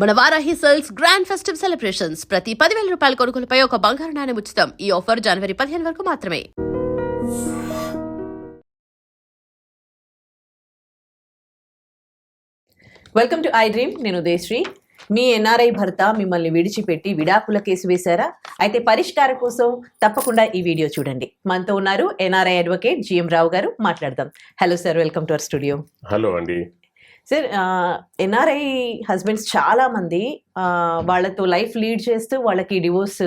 మన Varahi sales grand festive celebrations ప్రతి 10,000 రూపాయల కొనుగోలుపై ఒక బంగారు నాణెం ఉచితం. ఈ ఆఫర్ జనవరి 15 వరకు మాత్రమే. Welcome to I dream. నేను ఉదయశ్రీ. మీ ఎన్ఆర్ఐ భర్త మిమ్మల్ని విడిచిపెట్టి విడాకుల కేసు వేశారా? అయితే పరిష్కారం కోసం తప్పకుండా ఈ వీడియో చూడండి. మనతో ఉన్నారు ఎన్ఆర్ఐ అడ్వకేట్ జిఎం రావు గారు. మాట్లాడదాం. Hello sir, welcome to our studio. Hello అండి. సార్, ఎన్ఆర్ఐ హస్బెండ్స్ చాలా మంది వాళ్ళతో లైఫ్ లీడ్ చేస్తూ వాళ్ళకి డివోర్స్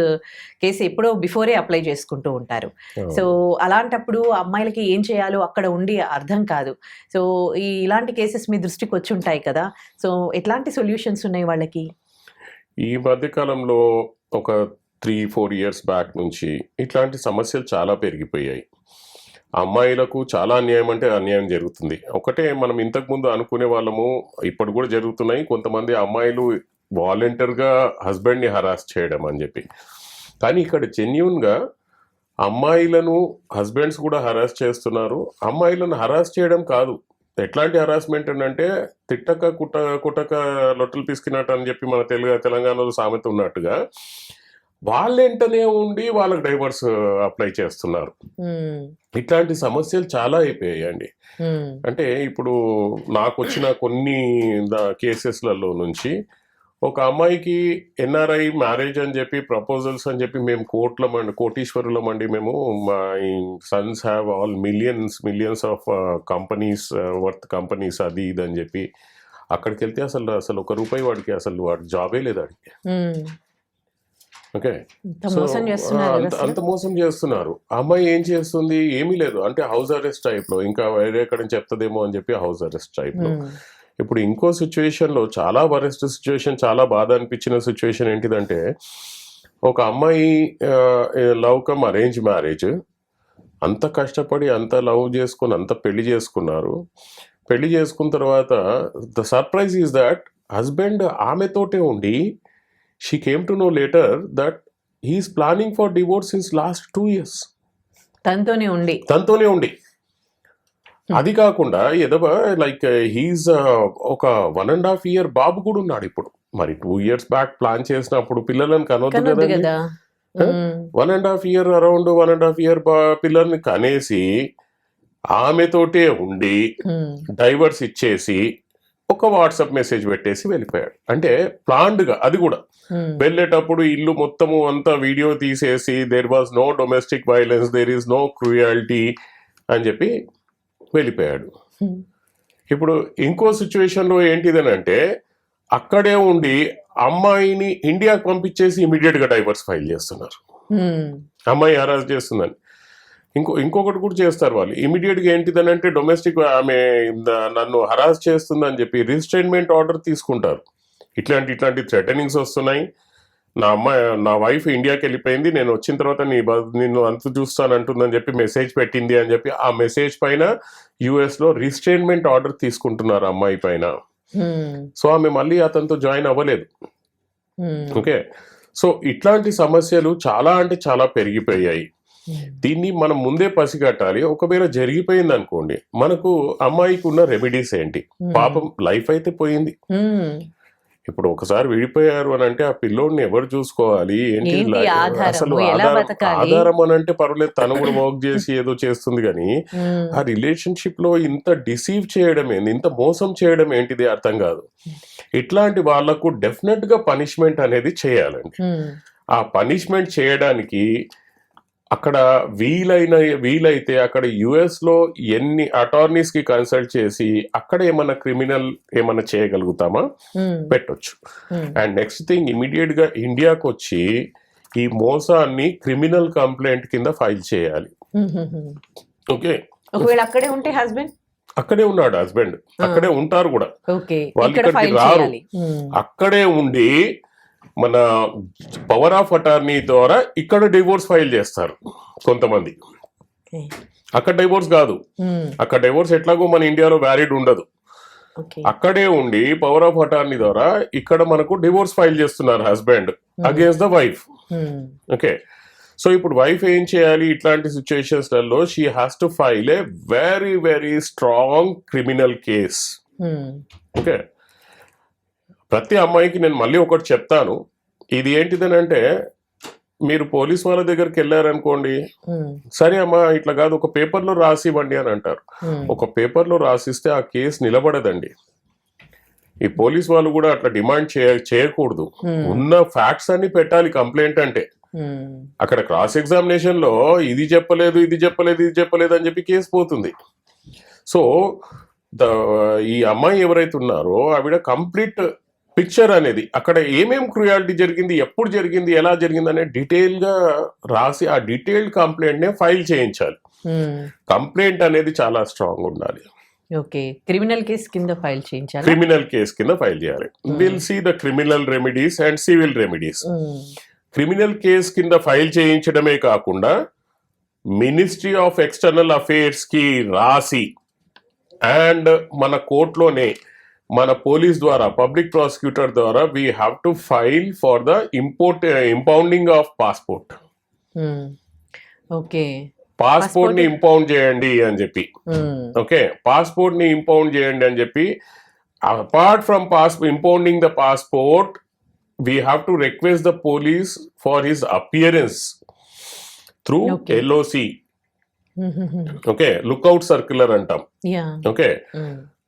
కేసు ఎప్పుడో బిఫోరే అప్లై చేసుకుంటూ ఉంటారు. సో అలాంటప్పుడు అమ్మాయిలకి ఏం చేయాలో అక్కడ ఉండి అర్థం కాదు. సో ఇలాంటి కేసెస్ మీ దృష్టికి వచ్చి ఉంటాయి కదా. సో ఎట్లాంటి సొల్యూషన్స్ ఉన్నాయి వాళ్ళకి? ఈ మధ్యకాలంలో ఒక 3-4 ఇయర్స్ బ్యాక్ నుంచి ఇట్లాంటి సమస్యలు చాలా పెరిగిపోయాయి. అమ్మాయిలకు చాలా అన్యాయం అంటే అన్యాయం జరుగుతుంది. ఒకటే మనం ఇంతకుముందు అనుకునే వాళ్ళము, ఇప్పుడు కూడా జరుగుతున్నాయి. కొంతమంది అమ్మాయిలు వాలంటీర్గా హస్బెండ్ని హరాస్ చేయడం అని చెప్పి. కానీ ఇక్కడ జెన్యూన్గా అమ్మాయిలను హస్బెండ్స్ కూడా హరాస్ చేస్తున్నారు. అమ్మాయిలను హరాస్ చేయడం కాదు, ఎట్లాంటి హరాస్మెంట్ అంటే తిట్టక కుట్టక లొట్టలు పిసికినట్టు అని చెప్పి మన తెలంగాణలో సామెత ఉన్నట్టుగా వాళ్ళెంటనే ఉండి వాళ్ళకి డైవర్స్ అప్లై చేస్తున్నారు. ఇట్లాంటి సమస్యలు చాలా అయిపోయాయండి. అంటే ఇప్పుడు నాకు వచ్చిన కొన్ని కేసెస్లలో నుంచి ఒక అమ్మాయికి ఎన్ఆర్ఐ మ్యారేజ్ అని చెప్పి ప్రపోజల్స్ అని చెప్పి మేము కోటీశ్వరులమండి, మేము my Sons have all millions of companies worth companies అది ఇది అని చెప్పి అక్కడికి వెళ్తే అసలు ₹1 వాడికి వాడి జాబే లేదు అడిగి. ఓకే, అంత మోసం చేస్తున్నారు. అమ్మాయి ఏం చేస్తుంది? ఏమీ లేదు, అంటే హౌస్ అరెస్ట్ టైప్లో, ఇంకా వేరే ఎక్కడ చెప్తుందేమో అని చెప్పి హౌస్ అరెస్ట్ టైప్లో. ఇప్పుడు ఇంకో సిచ్యువేషన్లో చాలా వరెస్ట్ సిచ్యువేషన్, చాలా బాధ అనిపించిన సిచ్యువేషన్ ఏంటిదంటే, ఒక అమ్మాయి లవ్ కమ్ అరేంజ్ మ్యారేజ్, అంత కష్టపడి అంత లవ్ చేసుకుని అంత పెళ్లి చేసుకున్నారు. పెళ్లి చేసుకున్న తర్వాత the surprise is that husband ఆమెతోటే ఉండి she came to know later that he is planning for divorce since last 2 years. తనతోనే ఉండి అది కాకుండా ఏదో లైక్ హీస్ ఒక 1.5 year బాబు కూడా ఉన్నాడు ఇప్పుడు. మరి 2 years బ్యాక్ ప్లాన్ చేసినప్పుడు పిల్లలను కనొద్దు కదా. 1.5 year అరౌండ్ 1.5 year పిల్లల్ని కనేసి ఆమెతోటే ఉండి డైవర్స్ ఇచ్చేసి ఒక వాట్సాప్ మెసేజ్ పెట్టేసి వెళ్ళిపోయాడు. అంటే ప్లాన్డ్గా, అది కూడా వెళ్ళేటప్పుడు ఇల్లు మొత్తము అంతా వీడియో తీసేసి there was no domestic violence, there is no cruelty అని చెప్పి వెళ్ళిపోయాడు. ఇప్పుడు ఇంకో సిచ్యువేషన్లో ఏంటిదనంటే, అక్కడే ఉండి అమ్మాయిని ఇండియాకి పంపించేసి ఇమీడియట్గా డైవర్స్ ఫైల్ చేస్తున్నారు. అమ్మాయి హరాస్ చేస్తుందని. ఇంకొకటి కూడా చేస్తారు వాళ్ళు. ఇమీడియట్గా ఏంటిదనంటే, డొమెస్టిక్ ఆమె నన్ను హరాస్ చేస్తుందని చెప్పి రిజిస్ట్రేట్మెంట్ ఆర్డర్ తీసుకుంటారు. ఇట్లాంటి థ్రెటనింగ్స్ వస్తున్నాయి. నా వైఫ్ ఇండియాకి వెళ్ళిపోయింది, నేను వచ్చిన తర్వాత నిన్ను అంత చూస్తానంటుందని చెప్పి మెసేజ్ పెట్టింది అని చెప్పి ఆ మెసేజ్ పైన యుఎస్లో రిజిస్ట్రేట్మెంట్ ఆర్డర్ తీసుకుంటున్నారు అమ్మాయి పైన. సో ఆమె మళ్ళీ అతనితో జాయిన్ అవ్వలేదు. ఓకే, సో ఇట్లాంటి సమస్యలు చాలా అంటే చాలా పెరిగిపోయాయి. దీన్ని మనం ముందే పసిగట్టాలి. ఒకవేళ జరిగిపోయింది అనుకోండి, మనకు అమ్మాయికి ఉన్న రెమెడీస్ ఏంటి? పాపం లైఫ్ అయితే పోయింది. ఇప్పుడు ఒకసారి విడిపోయారు అని అంటే ఆ పిల్లోడిని ఎవరు చూసుకోవాలి? ఏంటి అసలు ఆధారం అని అంటే పర్వాలేదు, తను కూడా వర్క్ చేసి ఏదో చేస్తుంది. కానీ ఆ రిలేషన్షిప్ లో ఇంత డిసీవ్ చేయడం ఏంటి, ఇంత మోసం చేయడం ఏంటిది అర్థం కాదు. ఇట్లాంటి వాళ్లకు డెఫినెట్ గా పనిష్మెంట్ అనేది చేయాలండి. ఆ పనిష్మెంట్ చేయడానికి అక్కడ వీలైతే అక్కడ యుఎస్ లో ఎన్ని అటార్నీస్ కి కన్సల్ట్ చేసి అక్కడ ఏమన్నా క్రిమినల్ ఏమన్నా చేయగలుగుతామా పెట్టొచ్చు. అండ్ నెక్స్ట్ థింగ్, ఇమీడియట్ గా ఇండియాకి వచ్చి ఈ మోసాన్ని క్రిమినల్ కంప్లైంట్ కింద ఫైల్ చేయాలి. ఓకే, ఒకవేళ అక్కడే ఉంటే హస్బెండ్ అక్కడే ఉన్నాడు, హస్బెండ్ అక్కడే ఉంటారు కూడా, వాళ్ళు ఇక్కడికి రారు. అక్కడే ఉండి మన పవర్ ఆఫ్ అటార్నీ ద్వారా ఇక్కడ డివోర్స్ ఫైల్ చేస్తారు కొంతమంది. అక్కడ డివోర్స్ కాదు, అక్కడ డివోర్స్ ఎట్లాగో మన ఇండియాలో వ్యాలిడ్ ఉండదు. అక్కడే ఉండి పవర్ ఆఫ్ అటార్నీ ద్వారా ఇక్కడ మనకు డివోర్స్ ఫైల్ చేస్తున్నారు husband against the wife. Okay, so ఇప్పుడు వైఫ్ ఏం చేయాలి ఇట్లాంటి సిచ్యువేషన్స్లలో? She has to file a very very strong criminal case. Okay, ప్రతి అమ్మాయికి నేను మళ్ళీ ఒకటి చెప్తాను, ఇది ఏంటిదని అంటే, మీరు పోలీస్ వాళ్ళ దగ్గరికి వెళ్ళారనుకోండి, సరే అమ్మా ఇట్లా కాదు ఒక పేపర్లో రాసి ఇవ్వండి అని అంటారు. ఒక పేపర్లో రాసిస్తే ఆ కేసు నిలబడదండి. ఈ పోలీస్ వాళ్ళు కూడా అట్లా డిమాండ్ చేయకూడదు. ఉన్న ఫ్యాక్ట్స్ అన్ని పెట్టాలి కంప్లైంట్ అంటే. అక్కడ క్రాస్ ఎగ్జామినేషన్ లో ఇది చెప్పలేదు అని చెప్పి కేసు పోతుంది. సో ఈ అమ్మాయి ఎవరైతే ఉన్నారో ఆవిడ కంప్లీట్ పిక్చర్ అనేది అక్కడ ఏమేం క్రుయాలిటీ జరిగింది, ఎప్పుడు జరిగింది, ఎలా జరిగింది అనే డీటెయిల్ గా రాసి ఆ డీటెయిల్డ్ కంప్లైంట్ నే ఫైల్ చేయించాలి. కంప్లైంట్ అనేది చాలా స్ట్రాంగ్ ఉండాలి. ఓకే, క్రిమినల్ కేసు కింద ఫైల్ చేయించాలి. క్రిమినల్ కేసు కింద ఫైల్ చేయాలి. Will see the criminal remedies and civil remedies. Criminal case కింద ఫైల్ చేయించడమే కాకుండా మినిస్ట్రీ ఆఫ్ ఎక్స్టర్నల్ అఫేర్స్ కి రాసి అండ్ మన కోర్టులోనే మన పోలీస్ ద్వారా పబ్లిక్ ప్రాసిక్యూటర్ ద్వారా we have to file for the impounding of passport. Okay, passport ని ఇంపౌండ్ చేయండి అని చెప్పి. ఓకే, పాస్పోర్ట్ ని ఇంపౌండ్ చేయండి అని చెప్పి. Apart from impounding the passport, we have to request the police for his appearance through LOC. Okay, lookout circular అంటాం. Okay,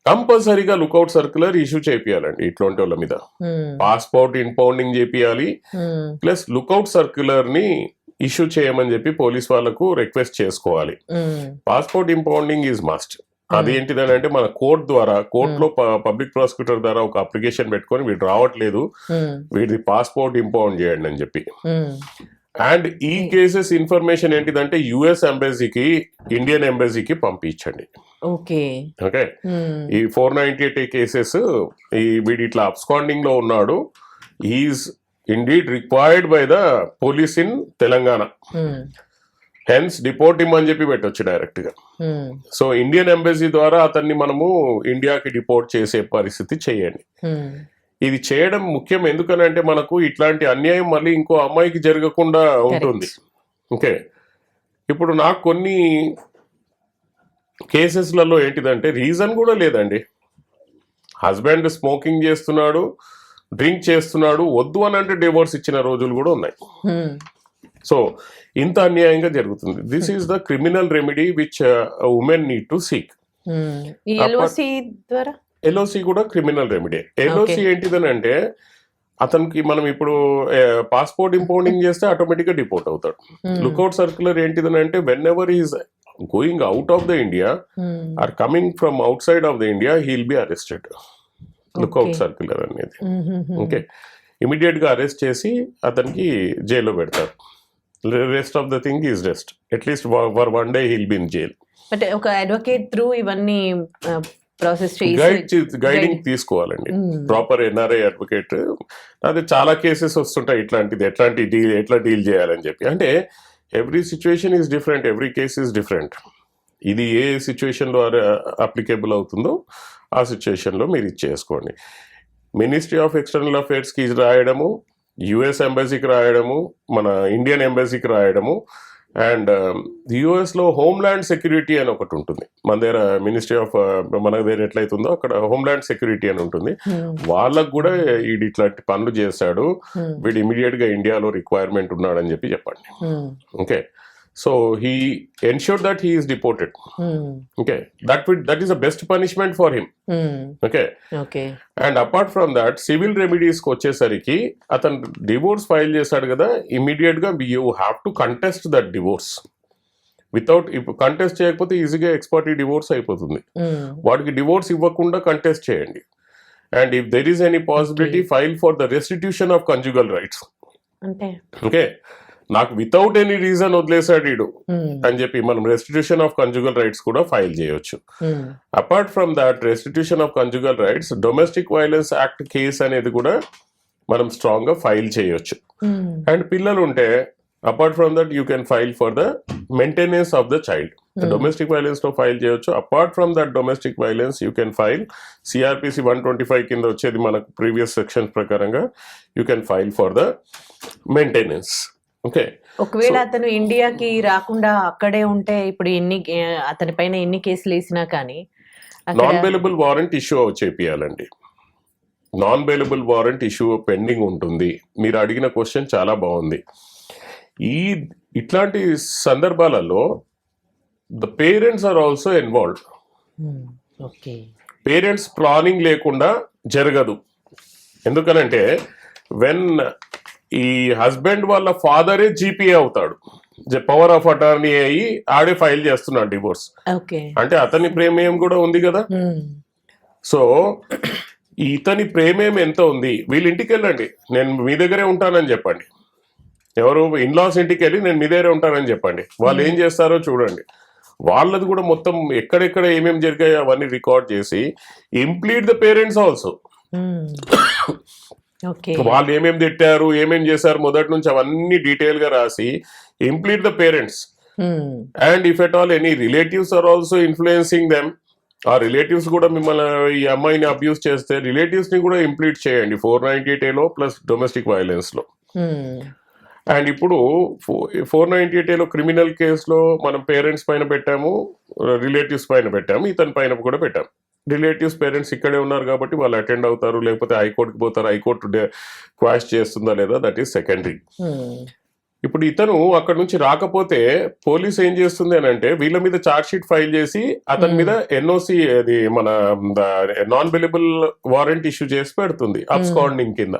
కంపల్సరీగా లుక్అవుట్ సర్క్యులర్ ఇష్యూ చేపియాలండి ఇట్లాంటి వాళ్ళ మీద. పాస్పోర్ట్ ఇంపౌండింగ్ చేపియాలి, ప్లస్ లుక్అవుట్ సర్క్యులర్ ని ఇష్యూ చేయమని చెప్పి పోలీస్ వాళ్ళకు రిక్వెస్ట్ చేసుకోవాలి. Passport impounding is must. అదేంటిదని అంటే మన కోర్టులో పబ్లిక్ ప్రాసిక్యూటర్ ద్వారా ఒక అప్లికేషన్ పెట్టుకొని వీడు రావట్లేదు, వీడిది పాస్పోర్ట్ ఇంపౌండ్ చేయండి అని చెప్పి. అండ్ ఈ కేసెస్ ఇన్ఫర్మేషన్ ఏంటిదంటే యుఎస్ ఎంబసీకి, ఇండియన్ ఎంబసీకి పంపించండి. ఓకే, ఈ 498 కేసెస్ వీడి ఇట్లా అబ్స్కాండింగ్ లో ఉన్నాడు, he is indeed required by the police in Telangana, hence deport అని చెప్పి పెట్టొచ్చు డైరెక్ట్ గా. సో ఇండియన్ ఎంబసీ ద్వారా అతన్ని మనము ఇండియాకి డిపోర్ట్ చేసే పరిస్థితి చేయండి. ఇది చేయడం ముఖ్యం, ఎందుకనంటే మనకు ఇట్లాంటి అన్యాయం మళ్ళీ ఇంకో అమ్మాయికి జరగకుండా ఉంటుంది. ఓకే, ఇప్పుడు నాకు కొన్ని కేసెస్లలో ఏంటిదంటే రీజన్ కూడా లేదండి. హస్బెండ్ స్మోకింగ్ చేస్తున్నాడు, డ్రింక్ చేస్తున్నాడు, వద్దు అని అంటే డివోర్స్ ఇచ్చిన రోజులు కూడా ఉన్నాయి. సో ఇంత అన్యాయంగా జరుగుతుంది. This is the criminal remedy which women need to seek. LOC కూడా క్రిమినల్ రెమెడీ. ఎల్ఓసి ఏంటిదని అంటే అతనికి మనం ఇప్పుడు పాస్పోర్ట్ ఇంపౌండింగ్ చేస్తే ఆటోమేటిక్ గా డిపోర్ట్ అవుతాడు. లుక్అవుట్ సర్క్యులర్ ఏంటిదని అంటే whenever is going out of the India or coming from outside of the India he will be arrested. Lookout circular అనేది. ఓకే, ఇమీడియట్ గా అరెస్ట్ చేసి అతనికి జైల్లో పెడతారు. Rest of the thing is rest. At least for one day he'll be in jail. But ఒక advocate through ఇవన్నీ process guiding తీసుకోవాలండి. Proper NRI advocate. అదే చాలా కేసెస్ వస్తుంటాయి ఇట్లాంటిది, ఎట్లా డీల్ చేయాలని చెప్పి. అంటే every situation is different, every case is different. ఇది ఏ సిచ్యువేషన్ లో అప్లికేబుల్ అవుతుందో ఆ సిచ్యువేషన్ లో మీరు ఇచ్చేసుకోండి. మినిస్ట్రీ ఆఫ్ ఎక్స్టర్నల్ అఫేర్స్ కి రాయడము, యుఎస్ ఎంబసీకి రాయడము, మన ఇండియన్ ఎంబసీకి రాయడము, అండ్ యుఎస్ లో హోమ్ల్యాండ్ సెక్యూరిటీ అని ఒకటి ఉంటుంది. మన దగ్గర మినిస్ట్రీ ఆఫ్ మన దగ్గర ఎట్లయితుందో అక్కడ హోమ్ల్యాండ్ సెక్యూరిటీ అని ఉంటుంది. వాళ్ళకు కూడా వీడు ఇట్లాంటి పనులు చేశాడు, వీడు ఇమీడియట్ గా ఇండియాలో రిక్వైర్మెంట్ ఉన్నాడని చెప్పి చెప్పండి. Okay, so he ensured that he is deported. Okay, that is the best punishment for him. Okay, and apart from that civil remedies కి వచ్చేసరికి అతను డివోర్స్ ఫైల్ చేశాడు కదా, ఇమీడియట్ గా you have to contest that divorce. Without contest చేయకపోతే ఈజీగా ఎక్స్పర్టీ divorce అయిపోతుంది. వాడికి డివోర్స్ ఇవ్వకుండా కంటెస్ట్ చేయండి. And if there is any possibility file for the restitution of conjugal rights. Okay, నాకు వితౌట్ ఎనీ రీజన్ వదిలేసాడు వీడు అని చెప్పి మనం రెస్టిట్యూషన్ ఆఫ్ కంజుగల్ రైట్స్ కూడా ఫైల్ చేయొచ్చు. Apart from that restitution of conjugal rights, domestic violence act case అనేది కూడా మనం స్ట్రాంగ్ గా ఫైల్ చేయొచ్చు. అండ్ పిల్లలు ఉంటే apart from that you can file for the maintenance of the child. Domestic violence లో ఫైల్ చేయొచ్చు. Apart from that domestic violence you can file CrPC 125 కింద వచ్చేది మనకు ప్రీవియస్ సెక్షన్ ప్రకారంగా you can file for the maintenance. Okay, ఒకవేళ అతను ఇండియాకి రాకుండా అక్కడే ఉంటే ఇప్పుడు అతని పైన ఎన్ని కేసులు వేసినా కానీ నాన్ అవైలబుల్ వారెంట్ ఇష్యూ చేపియాలండి. Non bailable warrant issue pending ఉంటుంది. మీరు అడిగిన క్వశ్చన్ చాలా బాగుంది. ఇట్లాంటి సందర్భాలలో the parents are also involved. Okay. Parents planning లేకుండా జరగదు. ఎందుకనంటే వెన్ ఈ హస్బెండ్ వాళ్ళ ఫాదరే జీపీఏ అవుతాడు, పవర్ ఆఫ్ అటార్నీ అయ్యి ఆడే ఫైల్ చేస్తున్నాడు డివోర్స్. ఓకే. అంటే అతని ప్రేమేయం కూడా ఉంది కదా. సో ఇతని ప్రేమేం ఎంత ఉంది, వీళ్ళ ఇంటికి వెళ్ళండి, నేను మీ దగ్గరే ఉంటానని చెప్పండి. ఎవరు ఇన్లాస్ ఇంటికి వెళ్ళి నేను మీ దగ్గరే ఉంటానని చెప్పండి. వాళ్ళు ఏం చేస్తారో చూడండి. వాళ్ళది కూడా మొత్తం ఎక్కడెక్కడ ఏమేమి జరిగాయో అవన్నీ రికార్డ్ చేసి ఇంప్లీట్ ద పేరెంట్స్ ఆల్సో. వాళ్ళు ఏమేమి తిట్టారు, ఏమేం చేశారు మొదటి నుంచి అవన్నీ డీటెయిల్ గా రాసి implead the parents. And if at all any relatives are also influencing them, ఆ రిలేటివ్స్ కూడా మిమ్మల్ని ఈ అమ్మాయిని అబ్యూస్ చేస్తే రిలేటివ్స్ ని కూడా ఇంప్లీట్ చేయండి 498A ప్లస్ డొమెస్టిక్ వైలెన్స్ లో. అండ్ ఇప్పుడు 498A క్రిమినల్ కేసులో మనం పేరెంట్స్ పైన పెట్టాము, రిలేటివ్స్ పైన పెట్టాము, ఇతని పైన కూడా పెట్టాము. రిలేటివ్స్ పేరెంట్స్ ఇక్కడే ఉన్నారు కాబట్టి వాళ్ళు అటెండ్ అవుతారు, లేకపోతే హైకోర్టుకి పోతారు, హైకోర్టు క్వాష్ చేస్తుందా లేదా, దట్ ఈస్ సెకండరీ. ఇప్పుడు ఇతను అక్కడ నుంచి రాకపోతే పోలీస్ ఏం చేస్తుంది అని అంటే వీళ్ళ మీద ఛార్జ్ షీట్ ఫైల్ చేసి అతని మీద ఎన్ఓసి, అది మన నాన్ బెయిలబుల్ వారెంట్ ఇష్యూ చేసి పెడుతుంది అబ్స్కాండింగ్ కింద.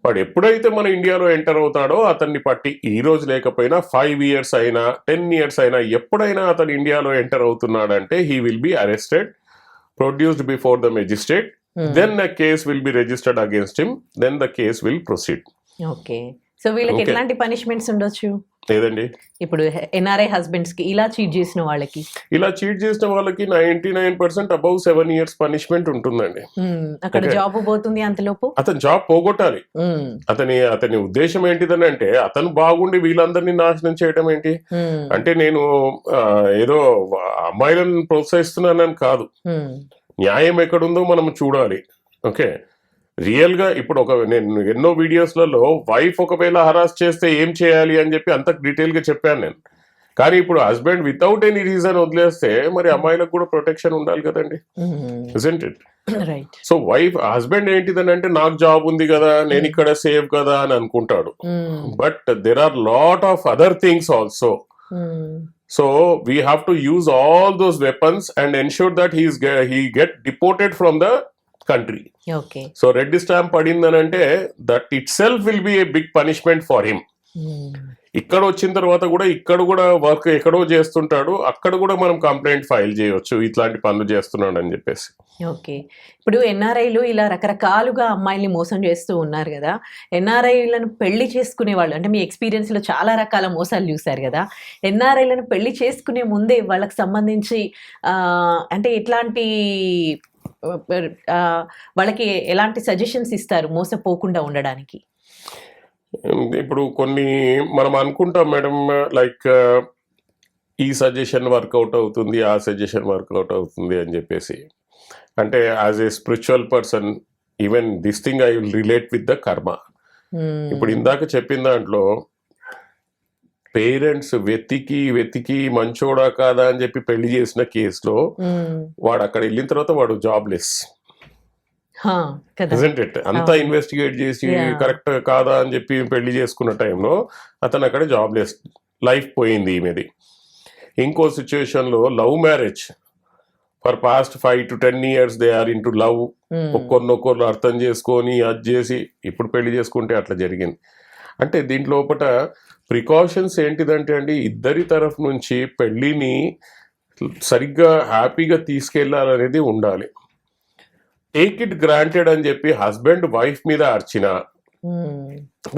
వాడు ఎప్పుడైతే మన ఇండియాలో ఎంటర్ అవుతాడో అతన్ని పట్టి ఈ రోజు లేకపోయినా 5 years అయినా 10 years అయినా ఎప్పుడైనా అతను ఇండియాలో ఎంటర్ అవుతున్నాడంటే he will be arrested, produced before the magistrate, then a case will be registered against him, then the case will proceed. Okay. So వీళ్ళకి ఎట్లాంటి పనిష్మెంట్స్ ఉండొచ్చు? లేదండి, ఇప్పుడు ఎన్ఆర్ఐ హస్బెండ్స్ కి ఇలా చీట్ చేసిన వాళ్ళకి 99% అబౌవ్ 7 years పనిష్మెంట్ ఉంటుందండి. అక్కడ జాబ్ పోతుంది అంతలోపు అతను జాబ్ పోగొట్టాలి. అతని ఉద్దేశం ఏంటిదని అంటే అతను బాగుండి వీళ్ళందరినీ నాశనం చేయడం ఏంటి అంటే, నేను ఏదో అమ్మాయిలను ప్రోత్సహిస్తున్నానని కాదు, న్యాయం ఎక్కడుందో మనం చూడాలి. ఓకే, రియల్ గా ఇప్పుడు నేను ఎన్నో వీడియోస్లలో వైఫ్ ఒకవేళ హరాస్ చేస్తే ఏం చేయాలి అని చెప్పి అంత డీటెయిల్ గా చెప్పాను నేను. కానీ ఇప్పుడు హస్బెండ్ వితౌట్ ఎనీ రీజన్ వదిలేస్తే మరి అమ్మాయిలకు కూడా ప్రొటెక్షన్ ఉండాలి కదండి, ఇజంట్ ఇట్? సో హస్బెండ్ ఏంటిదని అంటే నాకు జాబ్ ఉంది కదా, నేను ఇక్కడ సేఫ్ కదా అని అనుకుంటాడు. But there are lot of other things also. So we have to use all those weapons and ensure that he get deported from the country. Okay. So red stamp పడిందని అంటే that itself will be a big punishment for him. ఇక్కడ వచ్చిన తర్వాత కూడా ఇక్కడ కూడా work ఎక్కడో చేస్తుంటాడు, అక్కడ కూడా మనం కంప్లైంట్ ఫైల్ చేయొచ్చు ఇట్లాంటి పనులు చేస్తున్నాడు అని చెప్పేసి. ఓకే. ఇప్పుడు ఎన్ఆర్ఐలు ఇలా రకరకాలుగా అమ్మాయిల్ని మోసం చేస్తూ ఉన్నారు కదా, ఎన్ఆర్ఐలను పెళ్లి చేసుకునే వాళ్ళు, అంటే మీ ఎక్స్పీరియన్స్ లో చాలా రకాల మోసాలు చూసారు కదా, ఎన్ఆర్ఐలను పెళ్లి చేసుకునే ముందే వాళ్ళకి సంబంధించి అంటే ఎట్లాంటి వాళ్ళకి ఎలాంటి సజెషన్స్ ఇస్తారు మోసపోకుండా ఉండడానికి? ఇప్పుడు కొన్ని మనం అనుకుంటాం మేడం, లైక్ ఈ సజెషన్ వర్కౌట్ అవుతుంది, ఆ సజెషన్ వర్కౌట్ అవుతుంది అని చెప్పేసి. అంటే as a spiritual person even this thing I will relate with the కర్మ. ఇప్పుడు ఇందాక చెప్పిన దాంట్లో పేరెంట్స్ వెతికి మంచోడా కాదా అని చెప్పి పెళ్లి చేసిన కేసులో వాడు అక్కడ వెళ్ళిన తర్వాత వాడు జాబ్లెస్, అంతా ఇన్వెస్టిగేట్ చేసి కరెక్ట్ కాదా అని చెప్పి పెళ్లి చేసుకున్న టైంలో అతను అక్కడ జాబ్లెస్, లైఫ్ పోయింది ఈమెది. ఇంకో సిచ్యువేషన్ లో love marriage for past 5 to 10 years they are into love, ఒక్కరినొక్కరు అర్థం చేసుకొని అది చేసి ఇప్పుడు పెళ్లి చేసుకుంటే అట్లా జరిగింది. అంటే దీంట్లోపట ప్రికాషన్స్ ఏంటిదంటే అండి, ఇద్దరి తరఫు నుంచి పెళ్లిని సరిగ్గా హ్యాపీగా తీసుకెళ్లాలనేది ఉండాలి. టేక్ ఇట్ గ్రాంటెడ్ అని చెప్పి హస్బెండ్ వైఫ్ మీద అర్చినా,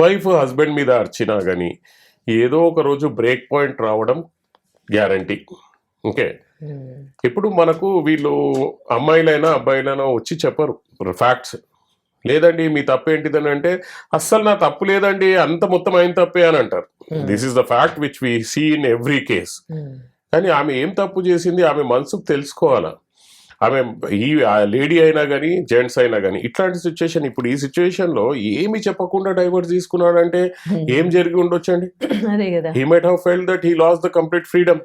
వైఫ్ హస్బెండ్ మీద అర్చినా కానీ ఏదో ఒక రోజు బ్రేక్ పాయింట్ రావడం గ్యారంటీ. ఓకే, ఇప్పుడు మనకు వీళ్ళు అమ్మాయిలైనా అబ్బాయిలైనా వచ్చి చెప్పరు ఫ్యాక్ట్స్. లేదండి మీ తప్పు ఏంటిదని అంటే అస్సలు నా తప్పు లేదండి, అంత మొత్తం అయిన తప్పే అని అంటారు. This is the fact which we see in every case. కానీ ఆమె ఏం తప్పు చేసింది ఆమె మనసుకు తెలుసుకోవాలా. ఆమె ఈ లేడీ అయినా కానీ జెంట్స్ అయినా కానీ ఇట్లాంటి సిచ్యువేషన్, ఇప్పుడు ఈ సిచ్యువేషన్ లో ఏమి చెప్పకుండా డైవర్స్ తీసుకున్నాడంటే ఏం జరిగి ఉండొచ్చండి? He might have felt that he lost the complete freedom.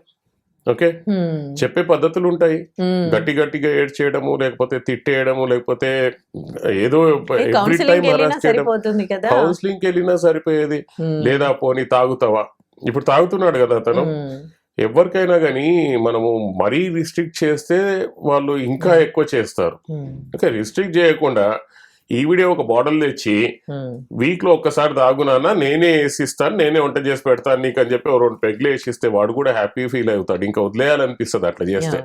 Okay, చెప్పే పద్ధతులు ఉంటాయి. గట్టిగా ఏడ్చేయడము, లేకపోతే తిట్టేయడము, లేకపోతే ఏదో ఎవ్రీ టైం అరెస్ట్ చేయడం. కౌన్సిలింగ్ కి వెళ్ళినా సరిపోయేది. లేదా పోనీ తాగుతావా, ఇప్పుడు తాగుతున్నాడు కదా అతను. ఎవరికైనా కానీ మనము మరీ రిస్ట్రిక్ట్ చేస్తే వాళ్ళు ఇంకా ఎక్కువ చేస్తారు. ఓకే, రిస్ట్రిక్ట్ చేయకుండా ఈవిడే ఒక బాటిల్ తెచ్చి వీక్ లో ఒక్కసారి తాగునానా, నేనే వేసిస్తాను, నేనే వంట చేసి పెడతాను నీకు అని చెప్పి 2 పెగ్లు వేసిస్తే వాడు కూడా హ్యాపీ ఫీల్ అవుతాడు. ఇంకా వదిలేయాలనిపిస్తుంది అట్లా చేస్తే.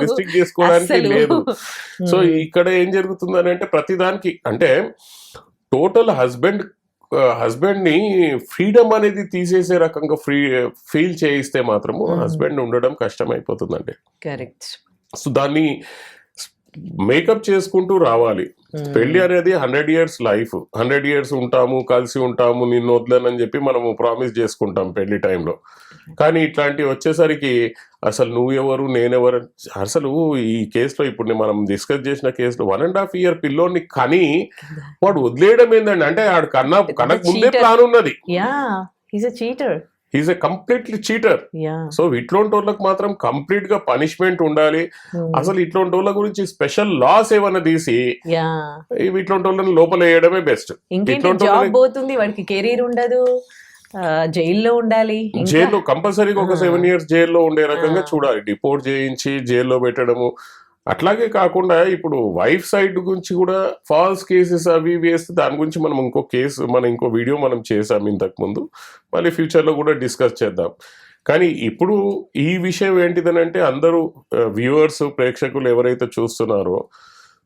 రిస్ట్రిక్ట్ చేసుకోవడానికి లేదు. సో ఇక్కడ ఏం జరుగుతుందని అంటే ప్రతిదానికి అంటే టోటల్ హస్బెండ్ ని ఫ్రీడమ్ అనేది తీసేసే రకంగా ఫీల్ చేయిస్తే మాత్రము హస్బెండ్ ఉండడం కష్టం అయిపోతుందండి. కరెక్ట్. సో దాన్ని మేకప్ చేసుకుంటూ రావాలి. పెళ్లి అనేది 100 years లైఫ్. 100 years ఉంటాము, కలిసి ఉంటాము, నిన్ను వదలనని చెప్పి మనము ప్రామిస్ చేసుకుంటాం పెళ్లి టైంలో. కానీ ఇట్లాంటివి వచ్చేసరికి అసలు నువ్వెవరు నేనెవరు. అసలు ఈ కేసులో ఇప్పుడు మనం డిస్కస్ చేసిన కేసులో 1.5 year పిల్లోని కని వాడు వదిలేయడం ఏందండి అంటే ఆడు కనక ముందే ప్లాన్ ఉన్నది. Is a completely cheater. So ఇట్లాంటి వాళ్ళకి మాత్రం కంప్లీట్ గా పనిష్మెంట్ ఉండాలి. అసలు ఇట్లాంటి వాళ్ళ గురించి స్పెషల్ లాస్ ఏమన్నా తీసి ఇట్లాంటి వాళ్ళని లోపల వేయడమే బెస్ట్. వాడికి కెరీర్ ఉండదు, జైల్లో ఉండాలి. జైల్లో కంపల్సరీగా ఒక 7 years జైల్లో ఉండే రకంగా చూడాలి. డిపోర్ట్ చేయించి జైల్లో పెట్టడము. అట్లాగే కాకుండా ఇప్పుడు వైఫ్ సైడ్ గురించి కూడా ఫాల్స్ కేసెస్ అవి వేస్తే దాని గురించి మనం ఇంకో వీడియో మనం చేసాం ఇంతకు ముందు. మళ్ళీ ఫ్యూచర్లో కూడా డిస్కస్ చేద్దాం. కానీ ఇప్పుడు ఈ విషయం ఏంటిదనంటే అందరూ వ్యూవర్స్, ప్రేక్షకులు ఎవరైతే చూస్తున్నారో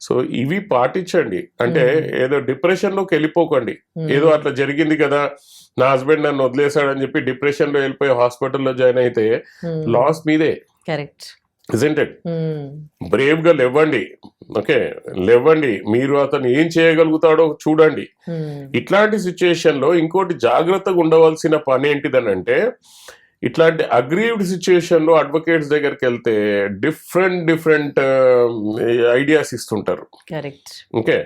సో ఇవి పాటించండి. అంటే ఏదో డిప్రెషన్లోకి వెళ్ళిపోకండి. ఏదో అట్లా జరిగింది కదా, నా హస్బెండ్ నన్ను వదిలేశాడని చెప్పి డిప్రెషన్లో వెళ్ళిపోయి హాస్పిటల్లో జాయిన్ అయితే లాస్ మీదే. కరెక్ట్. Isn't it? బ్రేవ్ గా లేవండి. ఓకే, లేవండి. మీరు అతను ఏం చేయగలుగుతాడో చూడండి. ఇట్లాంటి సిచ్యుయేషన్ లో ఇంకోటి జాగ్రత్తగా ఉండవలసిన పని ఏంటిదనంటే ఇట్లాంటి అగ్రీవ్డ్ సిచ్యుయేషన్ లో అడ్వకేట్స్ దగ్గరికి వెళ్తే డిఫరెంట్ ఐడియాస్ ఇస్తుంటారు. Okay,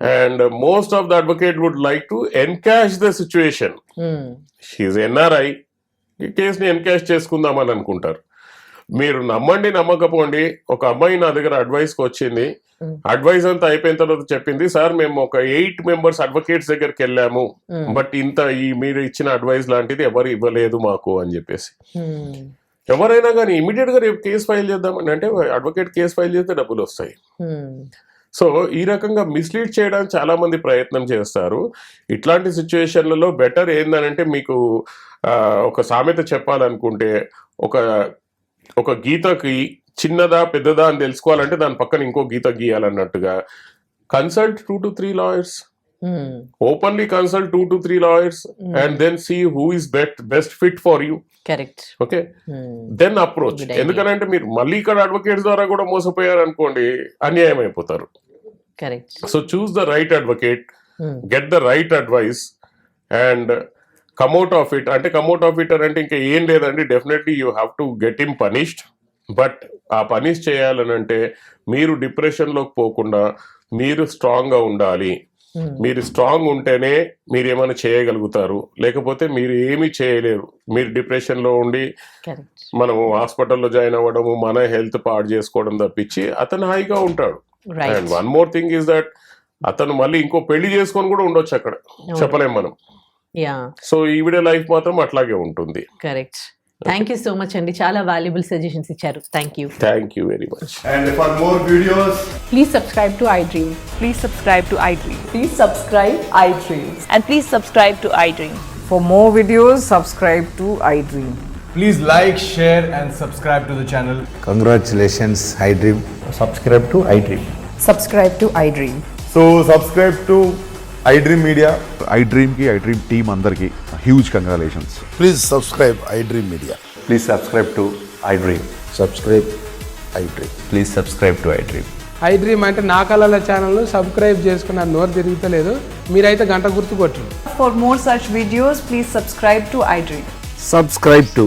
and most of the advocate would like to encash the situation. She is NRI, ఈ కేసుని ఎన్కాష్ చేసుకుందామని అనుకుంటారు. మీరు నమ్మండి నమ్మకపోండి, ఒక అమ్మాయి నా దగ్గర అడ్వైస్కి వచ్చింది. అడ్వైస్ అంతా అయిపోయిన తర్వాత చెప్పింది, సార్ మేము ఒక 8 members అడ్వకేట్స్ దగ్గరికి వెళ్ళాము, బట్ మీరు ఇచ్చిన అడ్వైస్ లాంటిది ఎవరు ఇవ్వలేదు మాకు అని చెప్పేసి. ఎవరైనా కానీ ఇమీడియట్ గా రేపు కేసు ఫైల్ చేద్దామని అంటే అడ్వకేట్ కేసు ఫైల్ చేస్తే డబ్బులు వస్తాయి. సో ఈ రకంగా మిస్లీడ్ చేయడానికి చాలా మంది ప్రయత్నం చేస్తారు. ఇట్లాంటి సిచ్యువేషన్లలో బెటర్ ఏందనంటే మీకు ఒక సామెత చెప్పాలనుకుంటే ఒక గీతకి చిన్నదా పెద్దదా అని తెలుసుకోవాలంటే దాని పక్కన ఇంకో గీత గీయాలన్నట్టుగా consult 2 to 3 lawyers. Openly consult 2 to 3 lawyers and then see who is best fit for you. Correct. Okay, then approach. ఎందుకంటే మీరు మళ్ళీ ఇక్కడ అడ్వకేట్స్ ద్వారా కూడా మోసపోయారు అనుకోండి, అన్యాయం అయిపోతారు. Correct. So choose the right advocate, get the right advice and come out of it. అంటే కమ్అట్ ఆఫ్ ఇట్ అంటే ఇంకా ఏం లేదండి, definitely you have to get him punished. But ఆ పనిష్ చేయాలనంటే మీరు డిప్రెషన్లోకి పోకుండా మీరు స్ట్రాంగ్గా ఉండాలి. మీరు స్ట్రాంగ్ ఉంటేనే మీరు ఏమైనా చేయగలుగుతారు, లేకపోతే మీరు ఏమీ చేయలేరు. మీరు డిప్రెషన్లో ఉండి మనము హాస్పిటల్లో జాయిన్ అవ్వడము, మన హెల్త్ పాడు చేసుకోవడం తప్పించి అతను హాయిగా ఉంటాడు. And one more thing is that అతను మళ్ళీ ఇంకో పెళ్లి చేసుకొని కూడా ఉండొచ్చు అక్కడ, చెప్పలేం మనం. సో ఈవిడ లైఫ్ మాత్రం అట్లాగే ఉంటుంది. Correct. Thank you so much అండి, చాలా వాల్యుబుల్ సజెషన్స్ ఇచ్చారు. Thank you very much. And for more videos, please subscribe to iDream. Please subscribe to iDream. Please subscribe iDream. And please subscribe to iDream. For more videos, subscribe to iDream. please like, share and subscribe to the channel. Congratulations, iDream. Subscribe to iDream. Subscribe to iDream. So subscribe to iDream Media. iDream ki iDream team andarki huge congratulations. Please subscribe iDream Media. Please subscribe to iDream. Subscribe iDream. Please subscribe to iDream. iDream అంటే నా కళల ఛానల్ను subscribe చేసుకున్న నోరు తిరుగుతలేదు, మీరైతే గంట గుర్తు కొట్టండి. For more such videos, please subscribe to iDream. Subscribe to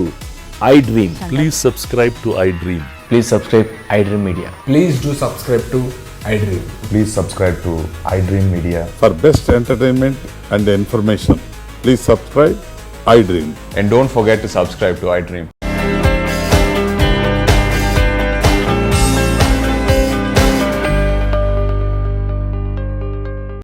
iDream. Please subscribe to iDream. Please subscribe iDream Media. Please do subscribe to iDream. Please subscribe to iDream Media. For best entertainment and information, please subscribe iDream. And don't forget to subscribe to iDream.